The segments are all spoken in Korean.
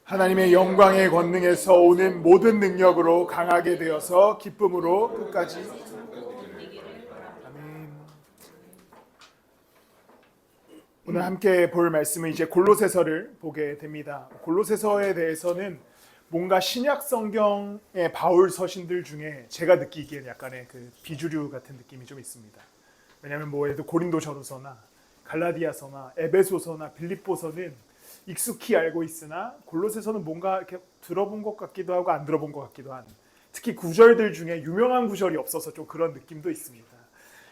하나님의 영광의 권능에서 오는 모든 능력으로 강하게 되어서 기쁨으로 끝까지. 아멘. 오늘 함께 볼 말씀은 이제 골로새서를 보게 됩니다. 골로새서에 대해서는 뭔가 신약 성경의 바울 서신들 중에 제가 느끼기에는 약간의 그 비주류 같은 느낌이 좀 있습니다. 왜냐하면 뭐 예를 들어 고린도전서나 갈라디아서나 에베소서나 빌립보서는 익숙히 알고 있으나 골로새서는 뭔가 이렇게 들어본 것 같기도 하고 안 들어본 것 같기도 한, 특히 구절들 중에 유명한 구절이 없어서 좀 그런 느낌도 있습니다.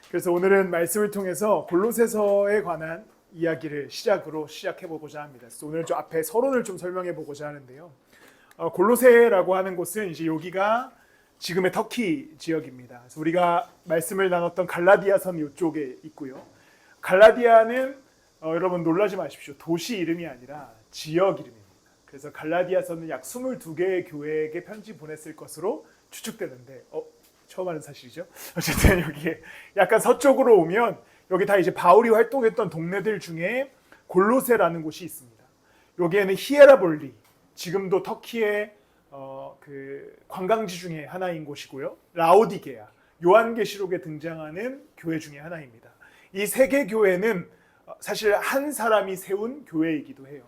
그래서 오늘은 말씀을 통해서 골로새서에 관한 이야기를 시작해 보고자 합니다. 그래서 오늘 좀 앞에 서론을 좀 설명해 보고자 하는데요. 골로새라고 하는 곳은 이제 여기가 지금의 터키 지역입니다. 그래서 우리가 말씀을 나눴던 갈라디아선 이쪽에 있고요. 갈라디아는 여러분 놀라지 마십시오. 도시 이름이 아니라 지역 이름입니다. 그래서 갈라디아서는 약 22개의 교회에게 편지 보냈을 것으로 추측되는데 처음 하는 사실이죠. 어쨌든 여기에 약간 서쪽으로 오면 여기 다 이제 바울이 활동했던 동네들 중에 골로새라는 곳이 있습니다. 여기에는 히에라볼리, 지금도 터키의 그 관광지 중에 하나인 곳이고요. 라오디게아, 요한계시록에 등장하는 교회 중에 하나입니다. 이 세 개 교회는 사실 한 사람이 세운 교회이기도 해요.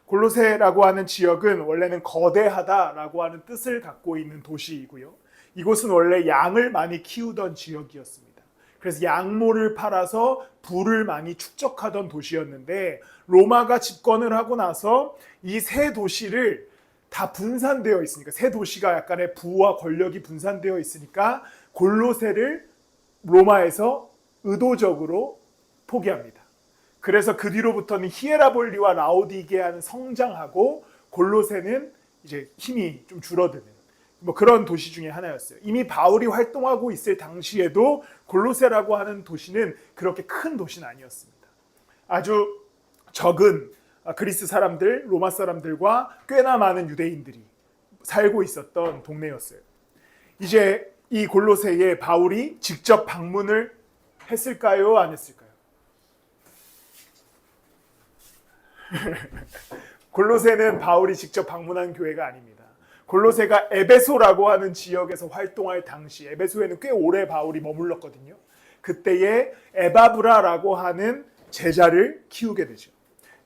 골로새라고 하는 지역은 원래는 거대하다라고 하는 뜻을 갖고 있는 도시이고요. 이곳은 원래 양을 많이 키우던 지역이었습니다. 그래서 양모를 팔아서 부를 많이 축적하던 도시였는데 로마가 집권을 하고 나서 이 세 도시를 다 분산되어 있으니까, 세 도시가 약간의 부와 권력이 분산되어 있으니까 골로새를 로마에서 의도적으로 포기합니다. 그래서 그 뒤로부터는 히에라볼리와 라오디게아는 성장하고 골로새는 이제 힘이 좀 줄어드는 뭐 그런 도시 중에 하나였어요. 이미 바울이 활동하고 있을 당시에도 골로새라고 하는 도시는 그렇게 큰 도시는 아니었습니다. 아주 적은 그리스 사람들, 로마 사람들과 꽤나 많은 유대인들이 살고 있었던 동네였어요. 이제 이 골로새에 바울이 직접 방문을 했을까요? 안 했을까요? 골로새는 바울이 직접 방문한 교회가 아닙니다. 골로새가 에베소라고 하는 지역에서 활동할 당시, 에베소에는 꽤 오래 바울이 머물렀거든요. 그때에 에바브라라고 하는 제자를 키우게 되죠.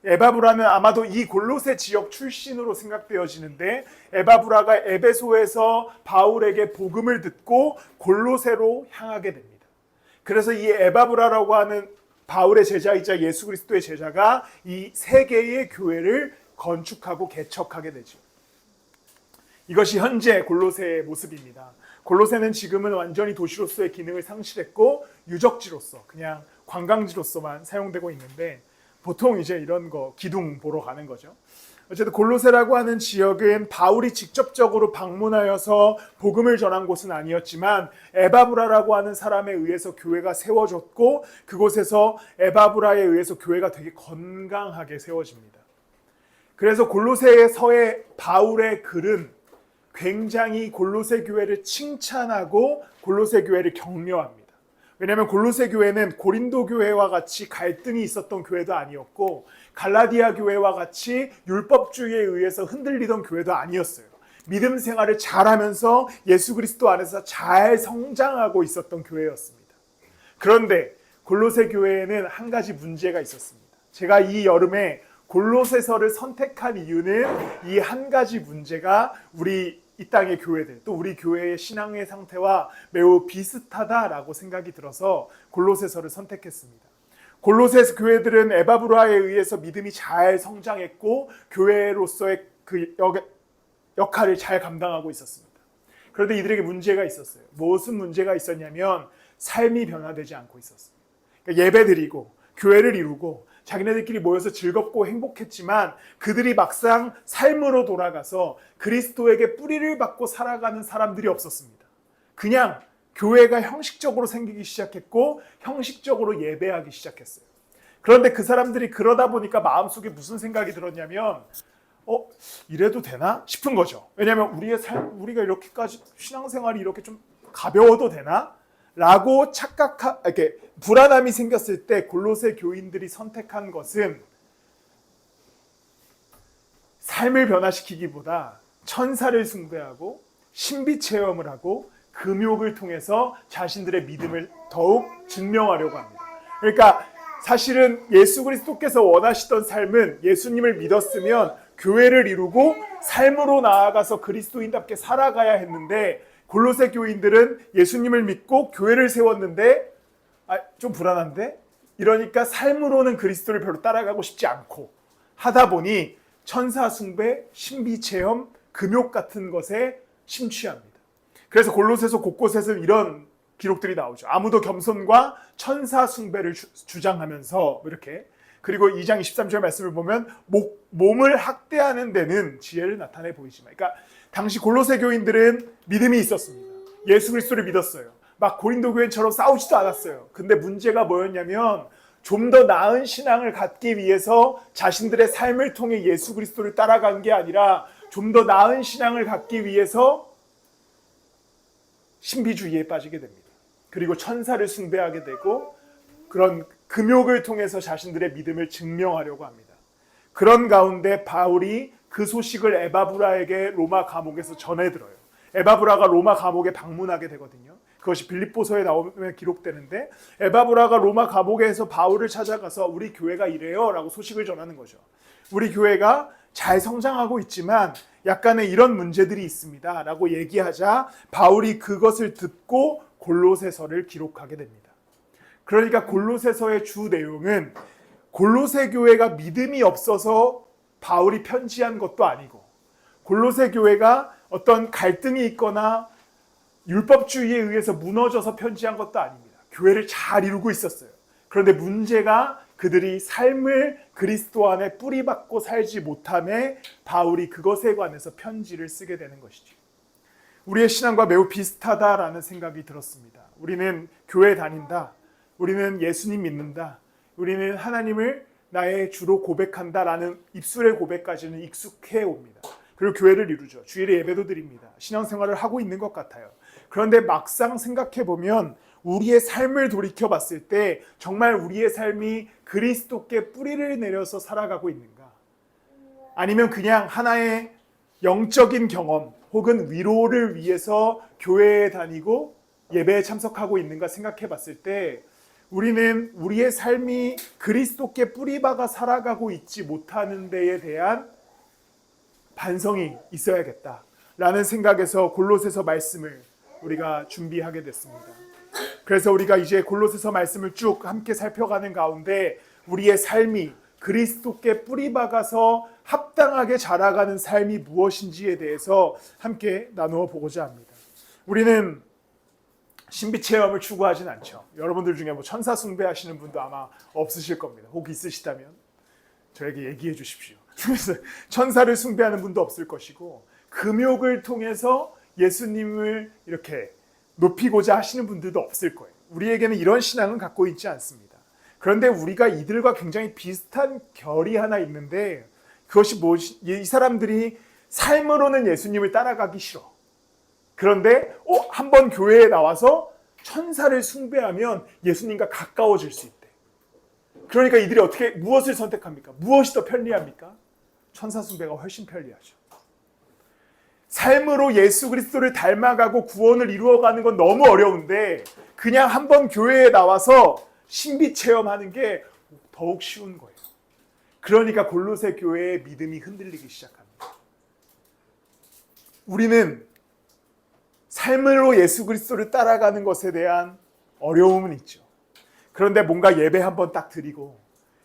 에바브라는 아마도 이 골로새 지역 출신으로 생각되어지는데, 에바브라가 에베소에서 바울에게 복음을 듣고 골로새로 향하게 됩니다. 그래서 이 에바브라라고 하는 바울의 제자이자 예수 그리스도의 제자가 이 세 개의 교회를 건축하고 개척하게 되죠. 이것이 현재 골로새의 모습입니다. 골로새는 지금은 완전히 도시로서의 기능을 상실했고 유적지로서, 그냥 관광지로서만 사용되고 있는데, 보통 이제 이런 거 기둥 보러 가는 거죠. 어쨌든 골로새라고 하는 지역은 바울이 직접적으로 방문하여서 복음을 전한 곳은 아니었지만 에바브라라고 하는 사람에 의해서 교회가 세워졌고, 그곳에서 에바브라에 의해서 교회가 되게 건강하게 세워집니다. 그래서 골로새서의 바울의 글은 굉장히 골로새 교회를 칭찬하고 골로새 교회를 격려합니다. 왜냐하면 골로새 교회는 고린도 교회와 같이 갈등이 있었던 교회도 아니었고, 갈라디아 교회와 같이 율법주의에 의해서 흔들리던 교회도 아니었어요. 믿음 생활을 잘하면서 예수 그리스도 안에서 잘 성장하고 있었던 교회였습니다. 그런데 골로새 교회에는 한 가지 문제가 있었습니다. 제가 이 여름에 골로새서를 선택한 이유는 이 한 가지 문제가 우리 이 땅의 교회들, 또 우리 교회의 신앙의 상태와 매우 비슷하다라고 생각이 들어서 골로새서를 선택했습니다. 골로새 교회들은 에바브라에 의해서 믿음이 잘 성장했고 교회로서의 그 역할을 잘 감당하고 있었습니다. 그런데 이들에게 문제가 있었어요. 무슨 문제가 있었냐면 삶이 변화되지 않고 있었어요. 그러니까 예배드리고 교회를 이루고 자기네들끼리 모여서 즐겁고 행복했지만 그들이 막상 삶으로 돌아가서 그리스도에게 뿌리를 받고 살아가는 사람들이 없었습니다. 그냥 교회가 형식적으로 생기기 시작했고 형식적으로 예배하기 시작했어요. 그런데 그 사람들이 그러다 보니까 마음속에 무슨 생각이 들었냐면 이래도 되나 싶은 거죠. 왜냐하면 우리가 이렇게까지 신앙생활이 이렇게 좀 가벼워도 되나? 라고 이렇게 불안함이 생겼을 때 골로새 교인들이 선택한 것은 삶을 변화시키기보다 천사를 숭배하고 신비 체험을 하고 금욕을 통해서 자신들의 믿음을 더욱 증명하려고 합니다. 그러니까 사실은 예수 그리스도께서 원하시던 삶은 예수님을 믿었으면 교회를 이루고 삶으로 나아가서 그리스도인답게 살아가야 했는데, 골로새 교인들은 예수님을 믿고 교회를 세웠는데 좀 불안한데? 이러니까 삶으로는 그리스도를 별로 따라가고 싶지 않고 하다 보니 천사 숭배, 신비 체험, 금욕 같은 것에 심취합니다. 그래서 골로새서 곳곳에서 이런 기록들이 나오죠. 아무도 겸손과 천사 숭배를 주장하면서 이렇게. 그리고 2장 23절 말씀을 보면 몸을 학대하는 데는 지혜를 나타내 보이지만, 그러니까 당시 골로새 교인들은 믿음이 있었습니다. 예수 그리스도를 믿었어요. 막 고린도 교회처럼 싸우지도 않았어요. 근데 문제가 뭐였냐면 좀 더 나은 신앙을 갖기 위해서 자신들의 삶을 통해 예수 그리스도를 따라간 게 아니라 좀 더 나은 신앙을 갖기 위해서 신비주의에 빠지게 됩니다. 그리고 천사를 숭배하게 되고 그런 금욕을 통해서 자신들의 믿음을 증명하려고 합니다. 그런 가운데 바울이 그 소식을 에바브라에게 로마 감옥에서 전해들어요. 에바브라가 로마 감옥에 방문하게 되거든요. 그것이 빌립보서에 나오면 기록되는데, 에바브라가 로마 감옥에서 바울을 찾아가서 우리 교회가 이래요 라고 소식을 전하는 거죠. 우리 교회가 잘 성장하고 있지만 약간의 이런 문제들이 있습니다 라고 얘기하자 바울이 그것을 듣고 골로새서를 기록하게 됩니다. 그러니까 골로새서의 주 내용은 골로새 교회가 믿음이 없어서 바울이 편지한 것도 아니고, 골로새 교회가 어떤 갈등이 있거나 율법주의에 의해서 무너져서 편지한 것도 아닙니다. 교회를 잘 이루고 있었어요. 그런데 문제가 그들이 삶을 그리스도 안에 뿌리박고 살지 못함에 바울이 그것에 관해서 편지를 쓰게 되는 것이죠. 우리의 신앙과 매우 비슷하다라는 생각이 들었습니다. 우리는 교회 다닌다. 우리는 예수님 믿는다. 우리는 하나님을 나의 주로 고백한다라는 입술의 고백까지는 익숙해 옵니다. 그리고 교회를 이루죠. 주일에 예배도 드립니다. 신앙생활을 하고 있는 것 같아요. 그런데 막상 생각해보면 우리의 삶을 돌이켜봤을 때 정말 우리의 삶이 그리스도께 뿌리를 내려서 살아가고 있는가? 아니면 그냥 하나의 영적인 경험 혹은 위로를 위해서 교회에 다니고 예배에 참석하고 있는가 생각해봤을 때 우리는 우리의 삶이 그리스도께 뿌리박아 살아가고 있지 못하는 데에 대한 반성이 있어야겠다라는 생각에서 골로새서 말씀을 우리가 준비하게 됐습니다. 그래서 우리가 이제 골로새서 말씀을 쭉 함께 살펴가는 가운데 우리의 삶이 그리스도께 뿌리박아서 합당하게 자라가는 삶이 무엇인지에 대해서 함께 나누어 보고자 합니다. 우리는 신비 체험을 추구하진 않죠. 여러분들 중에 뭐 천사 숭배하시는 분도 아마 없으실 겁니다. 혹 있으시다면 저에게 얘기해 주십시오. 천사를 숭배하는 분도 없을 것이고, 금욕을 통해서 예수님을 이렇게 높이고자 하시는 분들도 없을 거예요. 우리에게는 이런 신앙은 갖고 있지 않습니다. 그런데 우리가 이들과 굉장히 비슷한 결이 하나 있는데, 그것이 무엇이, 이 사람들이 삶으로는 예수님을 따라가기 싫어. 그런데 한번 교회에 나와서 천사를 숭배하면 예수님과 가까워질 수 있대. 그러니까 이들이 무엇을 선택합니까? 무엇이 더 편리합니까? 천사 숭배가 훨씬 편리하죠. 삶으로 예수 그리스도를 닮아가고 구원을 이루어가는 건 너무 어려운데 그냥 한번 교회에 나와서 신비 체험하는 게 더욱 쉬운 거예요. 그러니까 골로새 교회의 믿음이 흔들리기 시작합니다. 우리는 삶으로 예수 그리스도를 따라가는 것에 대한 어려움은 있죠. 그런데 뭔가 예배 한번 딱 드리고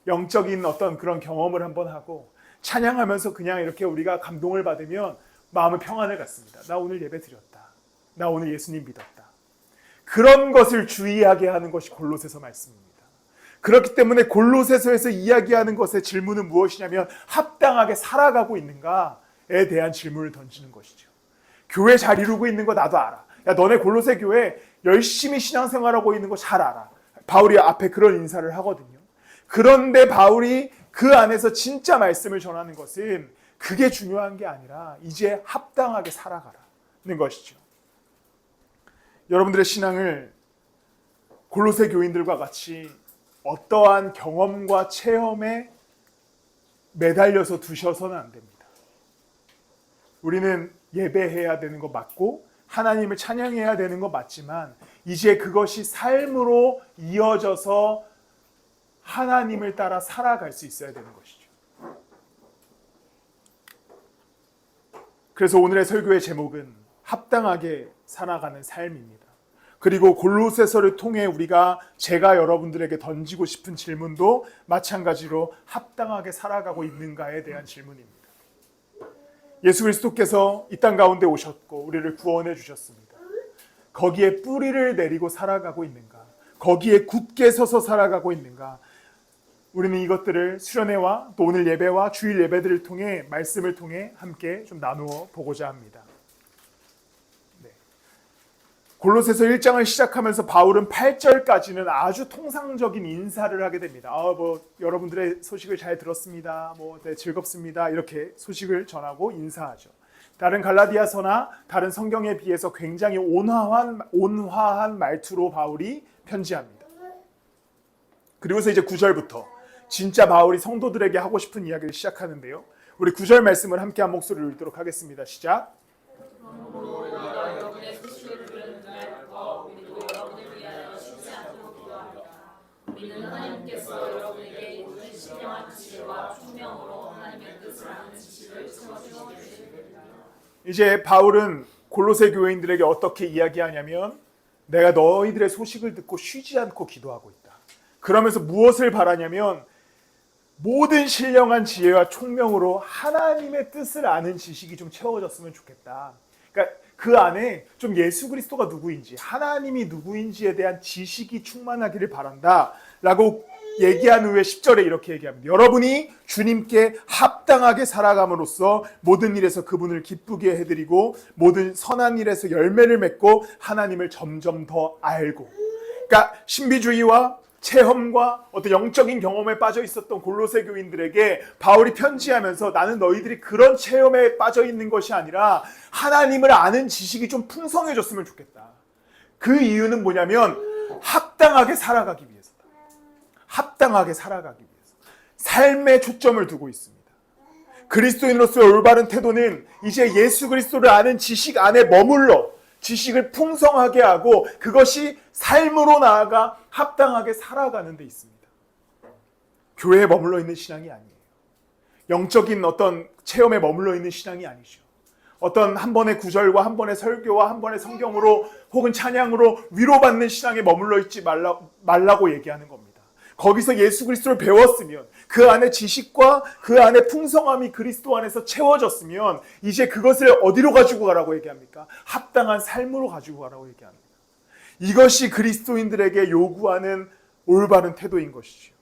영적인 어떤 그런 경험을 한번 하고 찬양하면서 그냥 이렇게 우리가 감동을 받으면 마음의 평안을 갖습니다. 나 오늘 예배 드렸다. 나 오늘 예수님 믿었다. 그런 것을 주의하게 하는 것이 골로새서 말씀입니다. 그렇기 때문에 골로새서에서 이야기하는 것의 질문은 무엇이냐면 합당하게 살아가고 있는가에 대한 질문을 던지는 것이죠. 교회 잘 이루고 있는 거 나도 알아. 야, 너네 골로새 교회 열심히 신앙생활하고 있는 거 잘 알아. 바울이 앞에 그런 인사를 하거든요. 그런데 바울이 그 안에서 진짜 말씀을 전하는 것은 그게 중요한 게 아니라 이제 합당하게 살아가라는 것이죠. 여러분들의 신앙을 골로새 교인들과 같이 어떠한 경험과 체험에 매달려서 두셔서는 안 됩니다. 우리는 예배해야 되는 거 맞고 하나님을 찬양해야 되는 거 맞지만 이제 그것이 삶으로 이어져서 하나님을 따라 살아갈 수 있어야 되는 것이죠. 그래서 오늘의 설교의 제목은 합당하게 살아가는 삶입니다. 그리고 골로새서를 통해 제가 여러분들에게 던지고 싶은 질문도 마찬가지로 합당하게 살아가고 있는가에 대한 질문입니다. 예수 그리스도께서 이 땅 가운데 오셨고 우리를 구원해 주셨습니다. 거기에 뿌리를 내리고 살아가고 있는가? 거기에 굳게 서서 살아가고 있는가? 우리는 이것들을 수련회와 또 오늘 예배와 주일 예배들을 통해 말씀을 통해 함께 좀 나누어 보고자 합니다. 골로새서 1장을 시작하면서 바울은 8절까지는 아주 통상적인 인사를 하게 됩니다. 여러분들의 소식을 잘 들었습니다. 네, 즐겁습니다. 이렇게 소식을 전하고 인사하죠. 다른 갈라디아서나 다른 성경에 비해서 굉장히 온화한 말투로 바울이 편지합니다. 그리고서 이제 9절부터 진짜 바울이 성도들에게 하고 싶은 이야기를 시작하는데요. 우리 9절 말씀을 함께 한 목소리로 읽도록 하겠습니다. 시작. 우리는 하나님께서 여러분에게 모든 신령한 지혜와 총명으로 하나님의 뜻을 아는 지식을 채워주시게 되십니다. 이제 바울은 골로새 교회인들에게 어떻게 이야기하냐면 내가 너희들의 소식을 듣고 쉬지 않고 기도하고 있다. 그러면서 무엇을 바라냐면 모든 신령한 지혜와 총명으로 하나님의 뜻을 아는 지식이 좀 채워졌으면 좋겠다. 그러니까 그 안에 좀 예수 그리스도가 누구인지 하나님이 누구인지에 대한 지식이 충만하기를 바란다 라고 얘기한 후에 10절에 이렇게 얘기합니다. 여러분이 주님께 합당하게 살아감으로써 모든 일에서 그분을 기쁘게 해드리고 모든 선한 일에서 열매를 맺고 하나님을 점점 더 알고, 그러니까 신비주의와 체험과 어떤 영적인 경험에 빠져 있었던 골로새 교인들에게 바울이 편지하면서 나는 너희들이 그런 체험에 빠져 있는 것이 아니라 하나님을 아는 지식이 좀 풍성해졌으면 좋겠다. 그 이유는 뭐냐면 합당하게 살아가기 위해서다. 합당하게 살아가기 위해서 삶에 초점을 두고 있습니다. 그리스도인으로서의 올바른 태도는 이제 예수 그리스도를 아는 지식 안에 머물러 지식을 풍성하게 하고 그것이 삶으로 나아가 합당하게 살아가는 데 있습니다. 교회에 머물러 있는 신앙이 아니에요. 영적인 어떤 체험에 머물러 있는 신앙이 아니죠. 어떤 한 번의 구절과 한 번의 설교와 한 번의 성경으로 혹은 찬양으로 위로받는 신앙에 머물러 있지 말라고 얘기하는 겁니다. 거기서 예수 그리스도를 배웠으면 그 안에 지식과 그 안에 풍성함이 그리스도 안에서 채워졌으면 이제 그것을 어디로 가지고 가라고 얘기합니까? 합당한 삶으로 가지고 가라고 얘기합니다. 이것이 그리스도인들에게 요구하는 올바른 태도인 것이죠.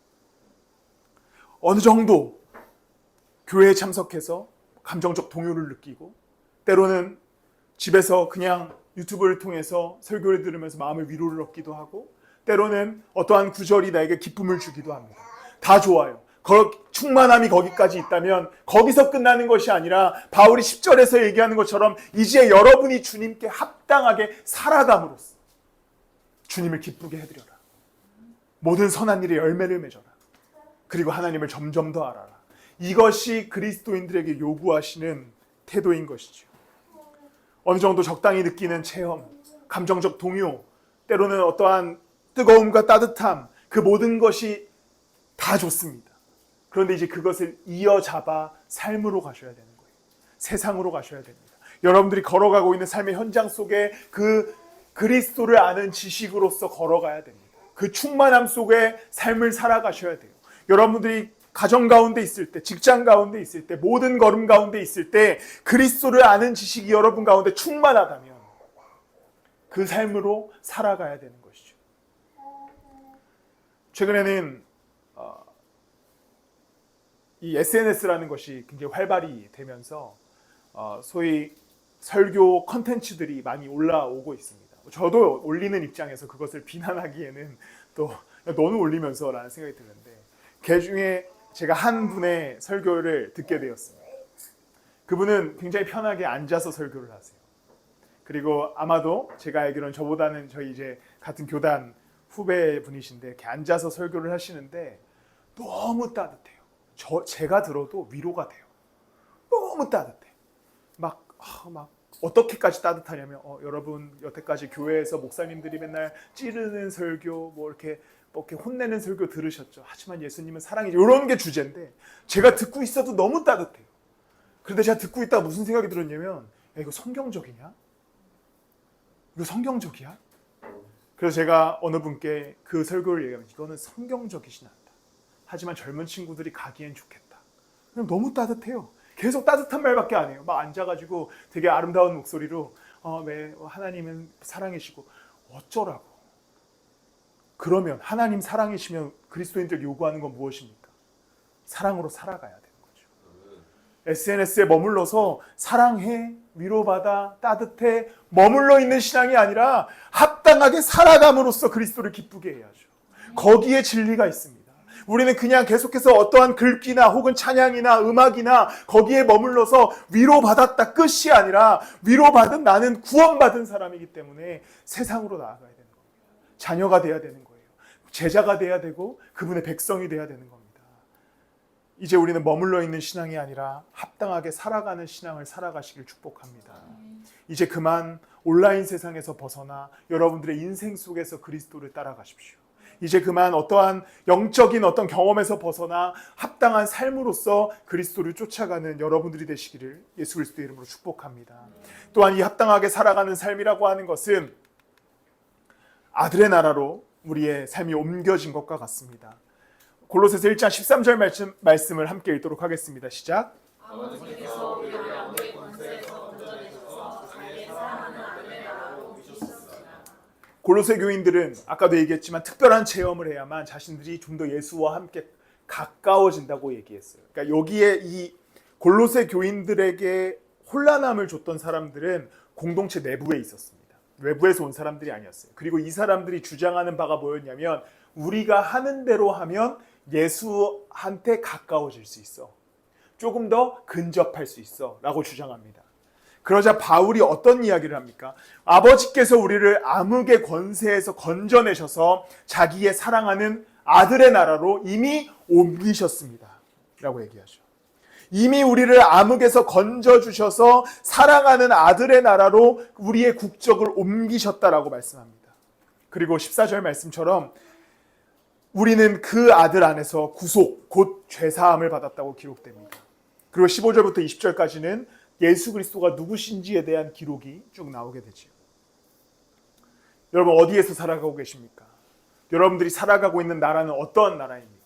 어느 정도 교회에 참석해서 감정적 동요를 느끼고 때로는 집에서 그냥 유튜브를 통해서 설교를 들으면서 마음의 위로를 얻기도 하고 때로는 어떠한 구절이 나에게 기쁨을 주기도 합니다. 다 좋아요. 충만함이 거기까지 있다면 거기서 끝나는 것이 아니라 바울이 10절에서 얘기하는 것처럼 이제 여러분이 주님께 합당하게 살아감으로써 주님을 기쁘게 해드려라. 모든 선한 일에 열매를 맺어라. 그리고 하나님을 점점 더 알아라. 이것이 그리스도인들에게 요구하시는 태도인 것이죠. 어느 정도 적당히 느끼는 체험, 감정적 동요, 때로는 어떠한 뜨거움과 따뜻함, 그 모든 것이 다 좋습니다. 그런데 이제 그것을 이어잡아 삶으로 가셔야 되는 거예요. 세상으로 가셔야 됩니다. 여러분들이 걸어가고 있는 삶의 현장 속에 그 그리스도를 아는 지식으로서 걸어가야 됩니다. 그 충만함 속에 삶을 살아가셔야 돼요. 여러분들이 가정 가운데 있을 때, 직장 가운데 있을 때, 모든 걸음 가운데 있을 때 그리스도를 아는 지식이 여러분 가운데 충만하다면 그 삶으로 살아가야 되는 것이죠. 최근에는 이 SNS라는 것이 굉장히 활발히 되면서 소위 설교 컨텐츠들이 많이 올라오고 있습니다. 저도 올리는 입장에서 그것을 비난하기에는 또 너는 올리면서 라는 생각이 드는데 그 중에 제가 한 분의 설교를 듣게 되었습니다. 그분은 굉장히 편하게 앉아서 설교를 하세요. 그리고 아마도 제가 알기로는 저보다는 저희 이제 같은 교단 후배 분이신데 이렇게 앉아서 설교를 하시는데 너무 따뜻해요. 제가 들어도 위로가 돼요. 너무 따뜻해. 막 막 어떻게까지 따뜻하냐면 여러분 여태까지 교회에서 목사님들이 맨날 찌르는 설교 뭐 이렇게 혼내는 설교 들으셨죠. 하지만 예수님은 사랑이죠. 이런 게 주제인데 제가 듣고 있어도 너무 따뜻해요. 그런데 제가 듣고 있다가 무슨 생각이 들었냐면 야, 이거 성경적이냐? 이거 성경적이야? 그래서 제가 어느 분께 그 설교를 얘기하면 이거는 성경적이진 않다. 하지만 젊은 친구들이 가기엔 좋겠다. 그냥 너무 따뜻해요. 계속 따뜻한 말밖에 안 해요. 막 앉아가지고 되게 아름다운 목소리로 네, 하나님은 사랑이시고 어쩌라고. 그러면 하나님 사랑이시면 그리스도인들 요구하는 건 무엇입니까? 사랑으로 살아가야 되는 거죠. SNS에 머물러서 사랑해, 위로받아, 따뜻해 머물러 있는 신앙이 아니라 합당하게 살아감으로써 그리스도를 기쁘게 해야죠. 거기에 진리가 있습니다. 우리는 그냥 계속해서 어떠한 글귀나 혹은 찬양이나 음악이나 거기에 머물러서 위로받았다 끝이 아니라 위로받은 나는 구원받은 사람이기 때문에 세상으로 나아가야 되는 겁니다. 자녀가 돼야 되는 거예요. 제자가 돼야 되고 그분의 백성이 돼야 되는 겁니다. 이제 우리는 머물러 있는 신앙이 아니라 합당하게 살아가는 신앙을 살아가시길 축복합니다. 이제 그만 온라인 세상에서 벗어나 여러분들의 인생 속에서 그리스도를 따라가십시오. 이제 그만 어떠한 영적인 어떤 경험에서 벗어나 합당한 삶으로서 그리스도를 쫓아가는 여러분들이 되시기를 예수 그리스도의 이름으로 축복합니다. 또한 이 합당하게 살아가는 삶이라고 하는 것은 아들의 나라로 우리의 삶이 옮겨진 것과 같습니다. 골로새서 1장 13절 말씀을 함께 읽도록 하겠습니다. 시작. 아버지께서 우리를 왕의 권세에서 건져내셔서 자기의 사랑하는 아들의 나라로 옮기셨습니다. 골로새 교인들은 아까도 얘기했지만 특별한 체험을 해야만 자신들이 좀 더 예수와 함께 가까워진다고 얘기했어요. 그러니까 여기에 이 골로새 교인들에게 혼란함을 줬던 사람들은 공동체 내부에 있었습니다. 외부에서 온 사람들이 아니었어요. 그리고 이 사람들이 주장하는 바가 뭐였냐면 우리가 하는 대로 하면 예수한테 가까워질 수 있어. 조금 더 근접할 수 있어 라고 주장합니다. 그러자 바울이 어떤 이야기를 합니까? 아버지께서 우리를 암흑의 권세에서 건져내셔서 자기의 사랑하는 아들의 나라로 이미 옮기셨습니다 라고 얘기하죠. 이미 우리를 암흑에서 건져주셔서 사랑하는 아들의 나라로 우리의 국적을 옮기셨다라고 말씀합니다. 그리고 14절 말씀처럼 우리는 그 아들 안에서 구속, 곧 죄사함을 받았다고 기록됩니다. 그리고 15절부터 20절까지는 예수 그리스도가 누구신지에 대한 기록이 쭉 나오게 되죠. 여러분 어디에서 살아가고 계십니까? 여러분들이 살아가고 있는 나라는 어떠한 나라입니까?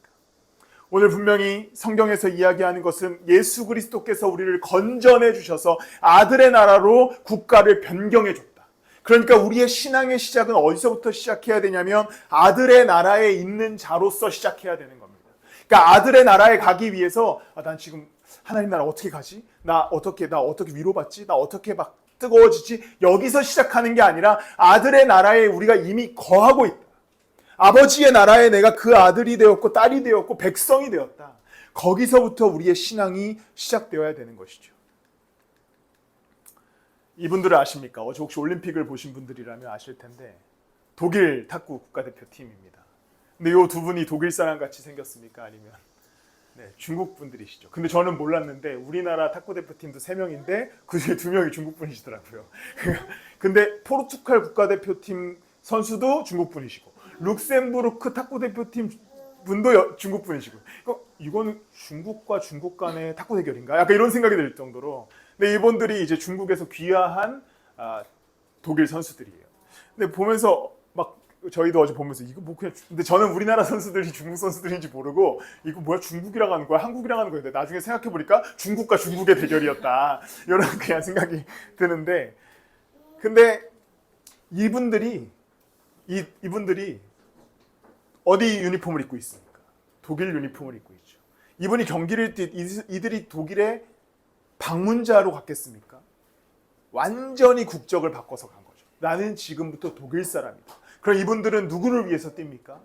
오늘 분명히 성경에서 이야기하는 것은 예수 그리스도께서 우리를 건져내 주셔서 아들의 나라로 국가를 변경해 줬다. 그러니까 우리의 신앙의 시작은 어디서부터 시작해야 되냐면 아들의 나라에 있는 자로서 시작해야 되는 겁니다. 그러니까 아들의 나라에 가기 위해서 난 지금 하나님 나라 어떻게 가지? 나 어떻게 위로받지? 나 어떻게 막 뜨거워지지? 여기서 시작하는 게 아니라 아들의 나라에 우리가 이미 거하고 있다. 아버지의 나라에 내가 그 아들이 되었고 딸이 되었고 백성이 되었다. 거기서부터 우리의 신앙이 시작되어야 되는 것이죠. 이분들을 아십니까? 어제 혹시 올림픽을 보신 분들이라면 아실 텐데 독일 탁구 국가대표팀입니다. 근데 이 두 분이 독일 사람 같이 생겼습니까? 아니면 중국 분들이시죠. 근데 저는 몰랐는데 우리나라 탁구 대표팀도 3명인데 그 중에 2명이 중국 분이시더라고요. 근데 포르투갈 국가대표팀 선수도 중국 분이시고 룩셈부르크 탁구 대표팀 분도 중국 분이시고 이거는 중국과 중국 간의 탁구 대결인가? 약간 이런 생각이 들 정도로. 근데 이분들이 이제 중국에서 귀화한 독일 선수들이에요. 근데 보면서 막 저희도 어제 보면서 이거 뭐 그냥 근데 저는 우리나라 선수들이 중국 선수들인지 모르고 이거 뭐야 중국이랑 하는 거야 한국이랑 하는 거야. 근데 나중에 생각해 보니까 중국과 중국의 대결이었다. 이런 그냥 생각이 드는데 근데 이분들이 어디 유니폼을 입고 있습니까? 독일 유니폼을 입고 있죠. 이분이 경기를 이들이 독일의 방문자로 갔겠습니까? 완전히 국적을 바꿔서 간 거죠. 나는 지금부터 독일 사람이다. 그럼 이분들은 누구를 위해서 뜁니까?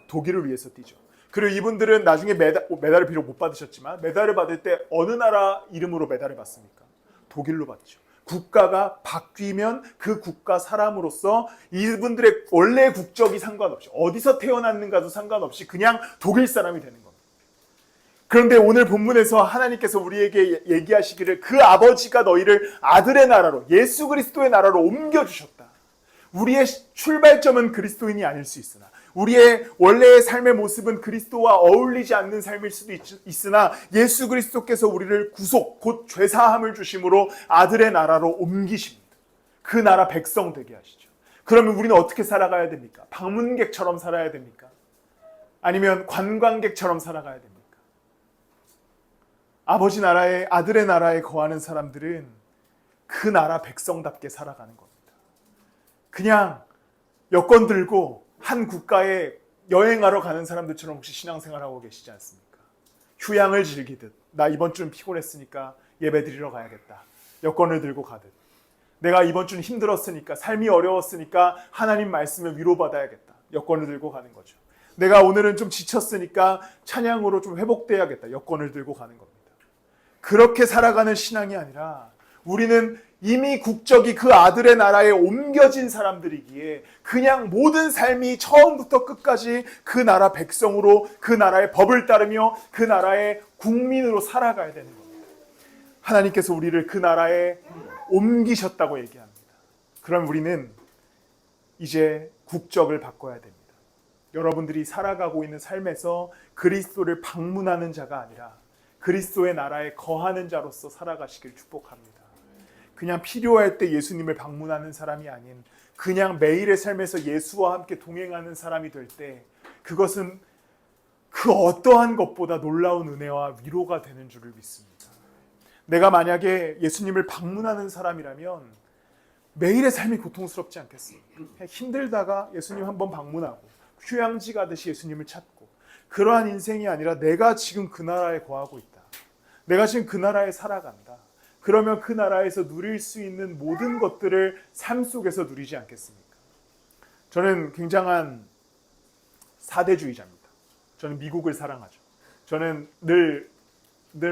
독일을 위해서 뛰죠. 그리고 이분들은 나중에 메달을 비록 못 받으셨지만 메달을 받을 때 어느 나라 이름으로 메달을 받습니까? 독일로 받죠. 국가가 바뀌면 그 국가 사람으로서 이분들의 원래 국적이 상관없이 어디서 태어났는가도 상관없이 그냥 독일 사람이 되는 겁니다. 그런데 오늘 본문에서 하나님께서 우리에게 얘기하시기를 그 아버지가 너희를 아들의 나라로, 예수 그리스도의 나라로 옮겨주셨다. 우리의 출발점은 그리스도인이 아닐 수 있으나, 우리의 원래의 삶의 모습은 그리스도와 어울리지 않는 삶일 수도 있으나 예수 그리스도께서 우리를 구속, 곧 죄사함을 주심으로 아들의 나라로 옮기십니다. 그 나라 백성 되게 하시죠. 그러면 우리는 어떻게 살아가야 됩니까? 방문객처럼 살아야 됩니까? 아니면 관광객처럼 살아가야 됩니까? 아버지 나라에, 아들의 나라에 거하는 사람들은 그 나라 백성답게 살아가는 겁니다. 그냥 여권 들고 한 국가에 여행하러 가는 사람들처럼 혹시 신앙생활하고 계시지 않습니까? 휴양을 즐기듯, 나 이번 주는 피곤했으니까 예배 드리러 가야겠다. 여권을 들고 가듯, 내가 이번 주는 힘들었으니까, 삶이 어려웠으니까 하나님 말씀을 위로받아야겠다. 여권을 들고 가는 거죠. 내가 오늘은 좀 지쳤으니까 찬양으로 좀 회복돼야겠다. 여권을 들고 가는 겁니다. 그렇게 살아가는 신앙이 아니라 우리는 이미 국적이 그 아들의 나라에 옮겨진 사람들이기에 그냥 모든 삶이 처음부터 끝까지 그 나라 백성으로, 그 나라의 법을 따르며 그 나라의 국민으로 살아가야 되는 겁니다. 하나님께서 우리를 그 나라에 옮기셨다고 얘기합니다. 그럼 우리는 이제 국적을 바꿔야 됩니다. 여러분들이 살아가고 있는 삶에서 그리스도를 방문하는 자가 아니라 그리스도의 나라에 거하는 자로서 살아가시길 축복합니다. 그냥 필요할 때 예수님을 방문하는 사람이 아닌 그냥 매일의 삶에서 예수와 함께 동행하는 사람이 될 때 그것은 그 어떠한 것보다 놀라운 은혜와 위로가 되는 줄을 믿습니다. 내가 만약에 예수님을 방문하는 사람이라면 매일의 삶이 고통스럽지 않겠습니까? 힘들다가 예수님 한번 방문하고 휴양지 가듯이 예수님을 찾고, 그러한 인생이 아니라 내가 지금 그 나라에 거하고 있다. 내가 지금 그 나라에 살아간다. 그러면 그 나라에서 누릴 수 있는 모든 것들을 삶 속에서 누리지 않겠습니까? 저는 굉장한 사대주의자입니다. 저는 미국을 사랑하죠. 저는 늘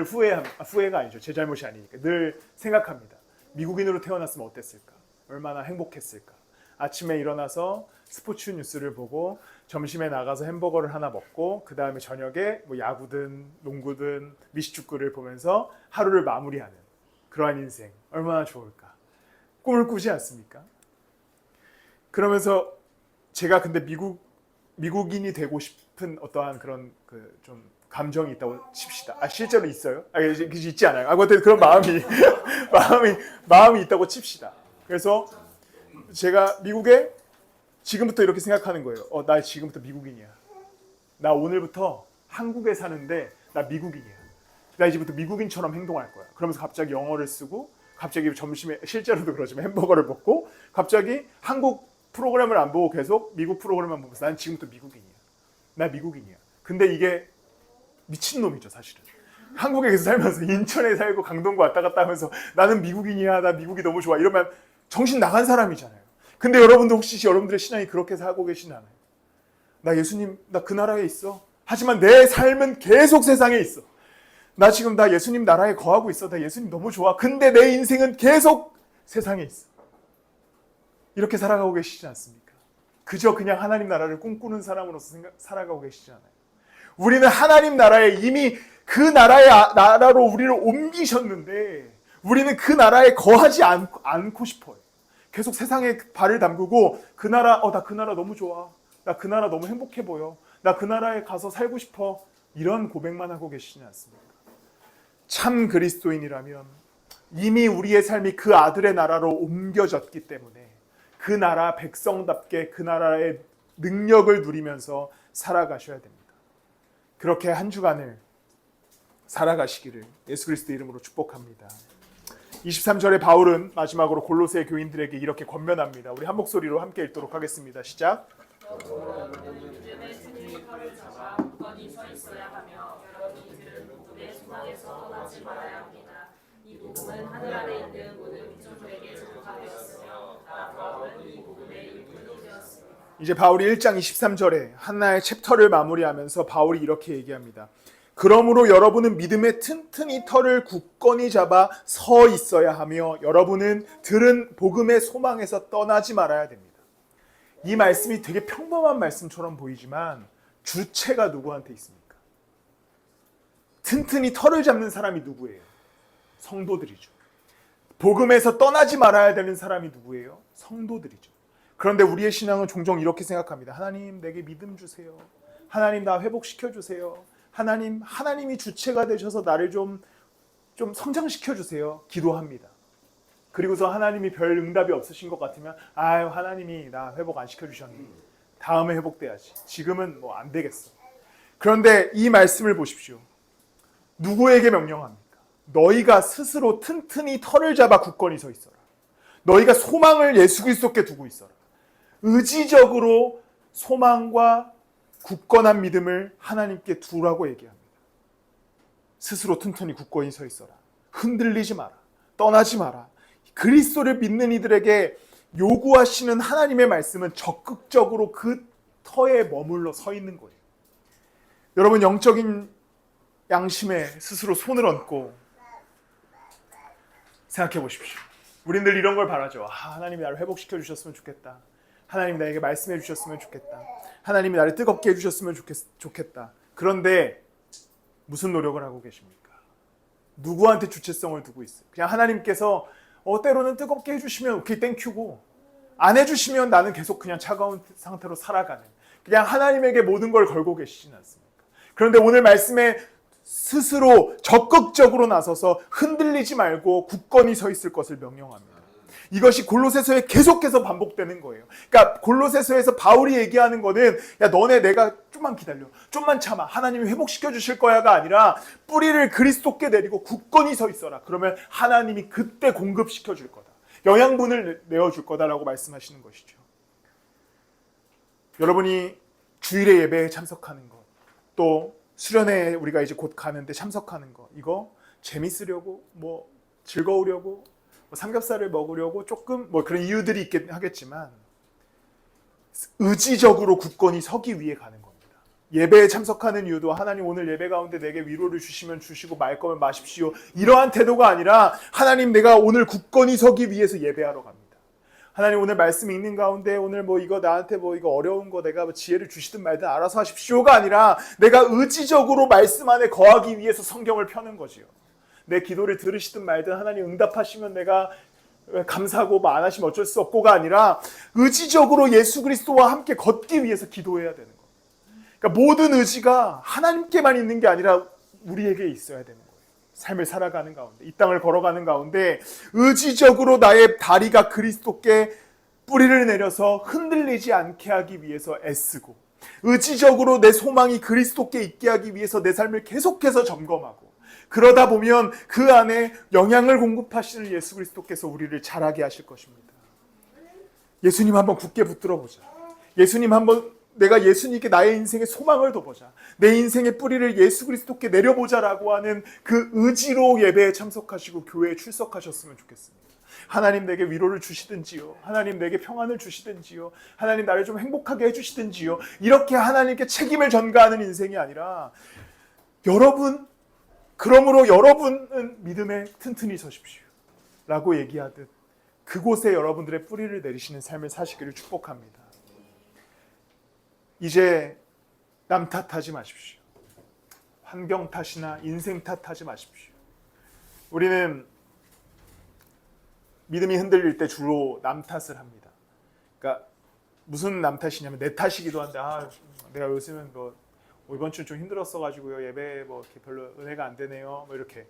후회가 아니죠. 제 잘못이 아니니까. 늘 생각합니다. 미국인으로 태어났으면 어땠을까? 얼마나 행복했을까? 아침에 일어나서 스포츠 뉴스를 보고 점심에 나가서 햄버거를 하나 먹고 그 다음에 저녁에 뭐 야구든 농구든 미식축구를 보면서 하루를 마무리하는 그러한 인생 얼마나 좋을까? 꿈을 꾸지 않습니까? 그러면서 제가 근데 미국인이 되고 싶은 어떠한 그런 좀 감정이 있다고 칩시다. 실제로 있어요? 있지 않아요. 어쨌든 그런 마음이 있다고 칩시다. 그래서 제가 미국에 지금부터 이렇게 생각하는 거예요. 나 지금부터 미국인이야. 나 오늘부터 한국에 사는데 나 미국인이야. 나 이제부터 미국인처럼 행동할 거야. 그러면서 갑자기 영어를 쓰고 갑자기 점심에 실제로도 그러지만 햄버거를 먹고 갑자기 한국 프로그램을 안 보고 계속 미국 프로그램만 보면서 난 지금부터 미국인이야. 나 미국인이야. 근데 이게 미친놈이죠 사실은. 한국에 계속 살면서 인천에 살고 강동구 왔다 갔다 하면서 나는 미국인이야. 나 미국이 너무 좋아. 이러면 정신 나간 사람이잖아요. 근데 여러분도 혹시 여러분들의 신앙이 그렇게 살고 계시나요? 나 예수님, 나 그 나라에 있어. 하지만 내 삶은 계속 세상에 있어. 나 지금 나 예수님 나라에 거하고 있어. 나 예수님 너무 좋아. 근데 내 인생은 계속 세상에 있어. 이렇게 살아가고 계시지 않습니까? 그저 그냥 하나님 나라를 꿈꾸는 사람으로서 살아가고 계시지 않아요? 우리는 하나님 나라에 이미 그 나라로 우리를 옮기셨는데 우리는 그 나라에 거하지 않고 싶어요. 계속 세상에 발을 담그고 그 나라, 나 그 나라 너무 좋아. 나 그 나라 너무 행복해 보여. 나 그 나라에 가서 살고 싶어. 이런 고백만 하고 계시지 않습니까? 참 그리스도인이라면 이미 우리의 삶이 그 아들의 나라로 옮겨졌기 때문에 그 나라 백성답게 그 나라의 능력을 누리면서 살아가셔야 됩니다. 그렇게 한 주간을 살아가시기를 예수 그리스도 이름으로 축복합니다. 23절에 바울은 마지막으로 골로새 교인들에게 이렇게 권면합니다. 우리 한 목소리로 함께 읽도록 하겠습니다. 시작. 믿음의 승리를 잡아 굳건히 서 있어야 하며 여러분이 들은 복음의 소망에서 떠나지 말아야 합니다. 이 복음은 하늘 아래 있는 모든 민족들에게 전파되었으며 나 바울은 이 복음의 일꾼이 되었습니다. 이제 바울이 1장 23절에 하나의 챕터를 마무리하면서 바울이 이렇게 얘기합니다. 그러므로 여러분은 믿음의 튼튼히 터를 굳건히 잡아 서 있어야 하며 여러분은 들은 복음의 소망에서 떠나지 말아야 됩니다. 이 말씀이 되게 평범한 말씀처럼 보이지만 주체가 누구한테 있습니까? 튼튼히 털을 잡는 사람이 누구예요? 성도들이죠. 복음에서 떠나지 말아야 되는 사람이 누구예요? 성도들이죠. 그런데 우리의 신앙은 종종 이렇게 생각합니다. 하나님, 내게 믿음 주세요. 하나님, 나 회복시켜 주세요. 하나님이 주체가 되셔서 나를 좀 성장시켜 주세요. 기도합니다. 그리고서 하나님이 별 응답이 없으신 것 같으면 아유, 하나님이 나 회복 안 시켜주셨니? 다음에 회복돼야지. 지금은 뭐 안 되겠어. 그런데 이 말씀을 보십시오. 누구에게 명령합니까? 너희가 스스로 튼튼히 털을 잡아 굳건히 서 있어라. 너희가 소망을 예수 그리스도께 두고 있어라. 의지적으로 소망과 굳건한 믿음을 하나님께 두라고 얘기합니다. 스스로 튼튼히 굳건히 서 있어라. 흔들리지 마라. 떠나지 마라. 그리스도를 믿는 이들에게 요구하시는 하나님의 말씀은 적극적으로 그 터에 머물러 서 있는 거예요. 여러분, 영적인 양심에 스스로 손을 얹고 생각해 보십시오. 우린 늘 이런 걸 바라죠. 하나님이 나를 회복시켜 주셨으면 좋겠다. 하나님이 나에게 말씀해 주셨으면 좋겠다. 하나님이 나를 뜨겁게 해주셨으면 좋겠다. 그런데 무슨 노력을 하고 계십니까? 누구한테 주체성을 두고 있어요? 그냥 하나님께서 때로는 뜨겁게 해주시면 오케이 땡큐고, 안 해주시면 나는 계속 그냥 차가운 상태로 살아가는, 그냥 하나님에게 모든 걸 걸고 계시진 않습니까? 그런데 오늘 말씀에 스스로 적극적으로 나서서 흔들리지 말고 굳건히 서 있을 것을 명령합니다. 이것이 골로새서에 계속해서 반복되는 거예요. 그러니까 골로새서에서 바울이 얘기하는 거는 야, 너네 내가 좀만 기다려, 좀만 참아, 하나님이 회복시켜 주실 거야가 아니라 뿌리를 그리스도께 내리고 굳건히 서 있어라. 그러면 하나님이 그때 공급시켜 줄 거다. 영양분을 내어줄 거다라고 말씀하시는 것이죠. 여러분이 주일에 예배에 참석하는 것, 또 수련회 우리가 이제 곧 가는데 참석하는 거, 이거 재밌으려고, 뭐 즐거우려고, 삼겹살을 먹으려고 조금 뭐 그런 이유들이 있긴 하겠지만 의지적으로 굳건히 서기 위해 가는 겁니다. 예배에 참석하는 이유도 하나님 오늘 예배 가운데 내게 위로를 주시면 주시고 말 거면 마십시오, 이러한 태도가 아니라 하나님 내가 오늘 굳건히 서기 위해서 예배하러 갑니다. 하나님 오늘 말씀 읽는 가운데 오늘 뭐 이거 나한테 뭐 이거 어려운 거 내가 뭐 지혜를 주시든 말든 알아서 하십시오가 아니라 내가 의지적으로 말씀 안에 거하기 위해서 성경을 펴는 거지요. 내 기도를 들으시든 말든 하나님 응답하시면 내가 감사하고 뭐 안 하시면 어쩔 수 없고가 아니라 의지적으로 예수 그리스도와 함께 걷기 위해서 기도해야 되는 거예요. 그러니까 모든 의지가 하나님께만 있는 게 아니라 우리에게 있어야 되는 거예요. 삶을 살아가는 가운데, 이 땅을 걸어가는 가운데 의지적으로 나의 다리가 그리스도께 뿌리를 내려서 흔들리지 않게 하기 위해서 애쓰고, 의지적으로 내 소망이 그리스도께 있게 하기 위해서 내 삶을 계속해서 점검하고, 그러다 보면 그 안에 영양을 공급하시는 예수 그리스도께서 우리를 자라게 하실 것입니다. 예수님 한번 굳게 붙들어 보자. 예수님 한번, 내가 예수님께 나의 인생의 소망을 둬보자. 내 인생의 뿌리를 예수 그리스도께 내려보자라고 하는 그 의지로 예배에 참석하시고 교회에 출석하셨으면 좋겠습니다. 하나님 내게 위로를 주시든지요, 하나님 내게 평안을 주시든지요, 하나님 나를 좀 행복하게 해주시든지요, 이렇게 하나님께 책임을 전가하는 인생이 아니라 그러므로 여러분은 믿음에 튼튼히 서십시오 라고 얘기하듯 그곳에 여러분들의 뿌리를 내리시는 삶을 사시기를 축복합니다. 이제 남 탓하지 마십시오. 환경 탓이나 인생 탓하지 마십시오. 우리는 믿음이 흔들릴 때 주로 남 탓을 합니다. 그러니까 무슨 남 탓이냐면 내 탓이기도 한데, 내가 요즘은 뭐 이번 주 좀 힘들었어가지고요, 예배 뭐 이렇게 별로 은혜가 안 되네요, 뭐 이렇게,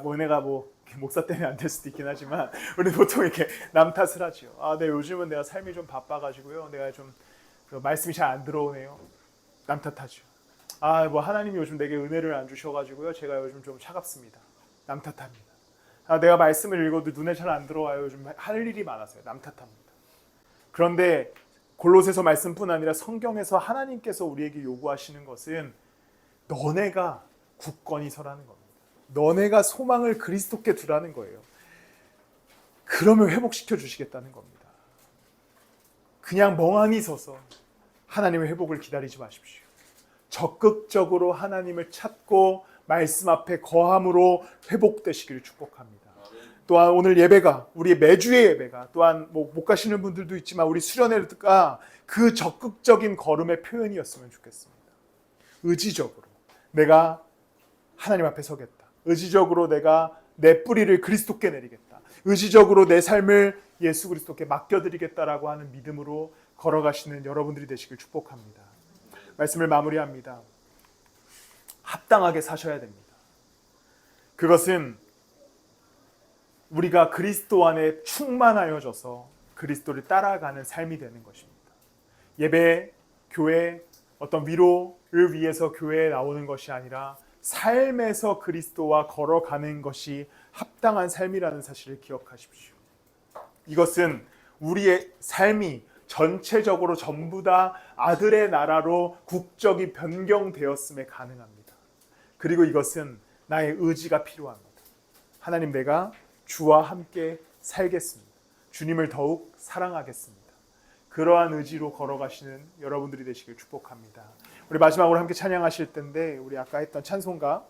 뭐 은혜가 뭐 목사 때문에 안 될 수도 있긴 하지만 우리 보통 이렇게 남 탓을 하죠. 네, 요즘은 내가 삶이 좀 바빠가지고요, 내가 좀 말씀이 잘 안 들어오네요. 남 탓하죠. 뭐 하나님이 요즘 내게 은혜를 안 주셔가지고요, 제가 요즘 좀 차갑습니다. 남 탓합니다. 내가 말씀을 읽어도 눈에 잘 안 들어와요, 요즘 할 일이 많아서요. 남 탓합니다. 그런데 골로새서 말씀뿐 아니라 성경에서 하나님께서 우리에게 요구하시는 것은 너네가 굳건히 서라는 겁니다. 너네가 소망을 그리스도께 두라는 거예요. 그러면 회복시켜 주시겠다는 겁니다. 그냥 멍하니 서서 하나님의 회복을 기다리지 마십시오. 적극적으로 하나님을 찾고 말씀 앞에 거함으로 회복되시기를 축복합니다. 또한 오늘 예배가, 우리 매주의 예배가, 또한 못 가시는 분들도 있지만 우리 수련회가 그 적극적인 걸음의 표현이었으면 좋겠습니다. 의지적으로 내가 하나님 앞에 서겠다. 의지적으로 내가 내 뿌리를 그리스도께 내리겠다. 의지적으로 내 삶을 예수 그리스도께 맡겨드리겠다라고 하는 믿음으로 걸어가시는 여러분들이 되시길 축복합니다. 말씀을 마무리합니다. 합당하게 사셔야 됩니다. 그것은 우리가 그리스도 안에 충만하여져서 그리스도를 따라가는 삶이 되는 것입니다. 예배, 교회, 어떤 위로를 위해서 교회에 나오는 것이 아니라 삶에서 그리스도와 걸어가는 것이 합당한 삶이라는 사실을 기억하십시오. 이것은 우리의 삶이 전체적으로 전부 다 아들의 나라로 국적이 변경되었음에 가능합니다. 그리고 이것은 나의 의지가 필요합니다. 하나님, 내가 주와 함께 살겠습니다. 주님을 더욱 사랑하겠습니다. 그러한 의지로 걸어가시는 여러분들이 되시길 축복합니다. 우리 마지막으로 함께 찬양하실 텐데, 우리 아까 했던 찬송가